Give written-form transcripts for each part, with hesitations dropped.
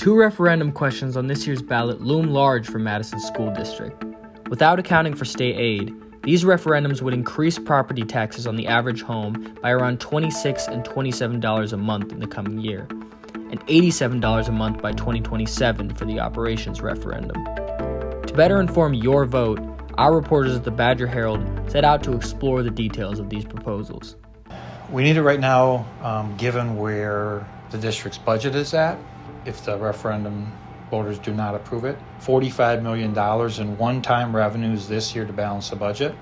Two referendum questions on this year's ballot loom large for Madison School District. Without accounting for state aid, these referendums would increase property taxes on the average home by around $26 and $27 a month in the coming year, and $87 a month by 2027 for the operations referendum. To better inform your vote, our reporters at the Badger Herald set out to explore the details of these proposals. We need it right now, given where the district's budget is at. If the referendum voters do not approve it, $45 million in one-time revenues this year to balance the budget.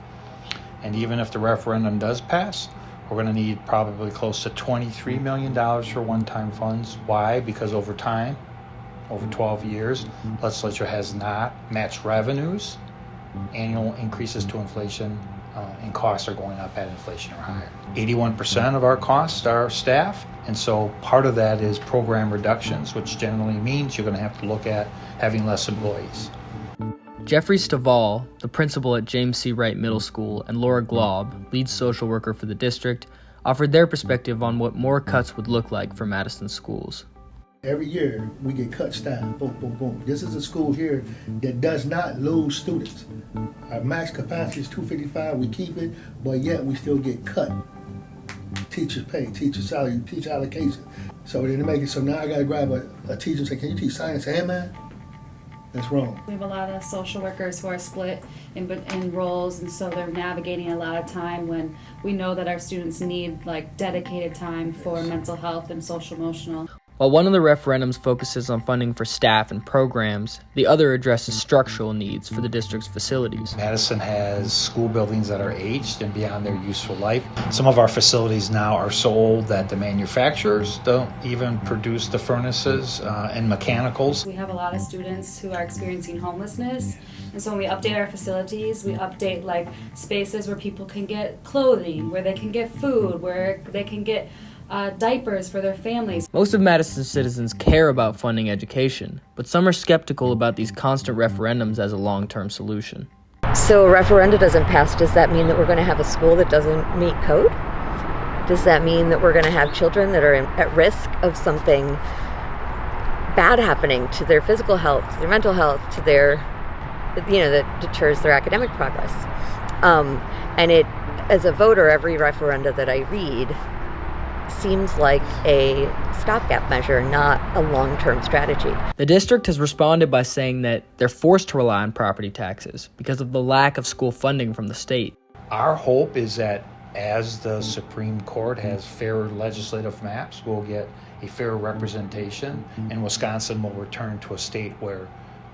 And even if the referendum does pass, we're going to need probably close to $23 million for one-time funds. Why? Because over time, over 12 years, legislature has not matched revenues. Annual increases to inflation and costs are going up at inflation or higher. 81% of our costs are staff, and so part of that is program reductions, which generally means you're going to have to look at having less employees. Jeffrey Stavall, the principal at James C. Wright Middle School, and Laura Glaub, lead social worker for the district, offered their perspective on what more cuts would look like for Madison schools. Every year, we get cut staff, boom, boom, boom. This is a school here that does not lose students. Our max capacity is 255, we keep it, but yet we still get cut. Teachers pay, teacher salary, teacher allocation. So then they make it, so now I gotta grab a teacher and say, can you teach science and math? That's wrong. We have a lot of social workers who are split in roles, and so they're navigating a lot of time when we know that our students need like dedicated time for mental health and social emotional. While one of the referendums focuses on funding for staff and programs, the other addresses structural needs for the district's facilities. Madison has school buildings that are aged and beyond their useful life. Some of our facilities now are so old that the manufacturers don't even produce the furnaces and mechanicals. We have a lot of students who are experiencing homelessness, and so when we update our facilities, we update like spaces where people can get clothing, where they can get food, where they can get diapers for their families. Most of Madison's citizens care about funding education, but some are skeptical about these constant referendums as a long-term solution. So a referenda doesn't pass. Does that mean that we're going to have a school that doesn't meet code? Does that mean that we're going to have children that are at risk of something bad happening to their physical health, to their mental health, to their, that deters their academic progress? And it, as a voter, every referenda that I read seems like a stopgap measure, not a long-term strategy. The district has responded by saying that they're forced to rely on property taxes because of the lack of school funding from the state. Our hope is that as the Supreme Court has fairer legislative maps, we'll get a fair representation, and Wisconsin will return to a state where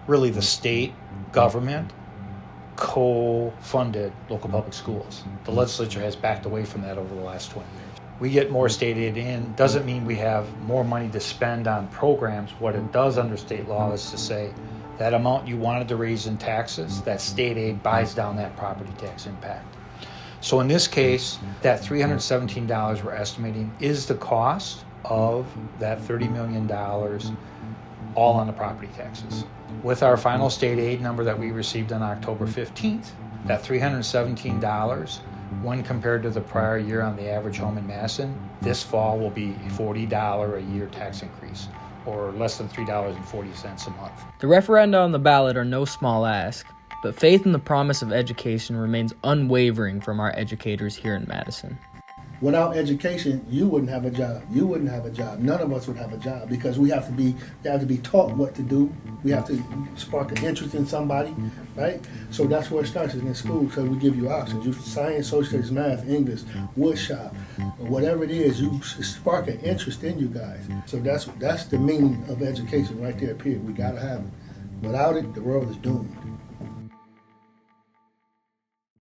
really the state government co-funded local public schools. The legislature has backed away from that over the last 20 years. We get more state aid in, doesn't mean we have more money to spend on programs. What it does under state law is to say that amount you wanted to raise in taxes, that state aid buys down that property tax impact. So in this case, that $317 we're estimating is the cost of that $30 million all on the property taxes. With our final state aid number that we received on October 15th, that $317, when compared to the prior year on the average home in Madison, this fall will be a $40 a year tax increase, or less than $3.40 a month. The referenda on the ballot are no small ask, but faith in the promise of education remains unwavering from our educators here in Madison. Without education, you wouldn't have a job. You wouldn't have a job. None of us would have a job because we have to be taught what to do. We have to spark an interest in somebody, right? So that's where it starts in school. So we give you options. You science, social studies, math, English, wood shop, whatever it is. You spark an interest in you guys. So that's the meaning of education right there. Period. We gotta have it. Without it, the world is doomed.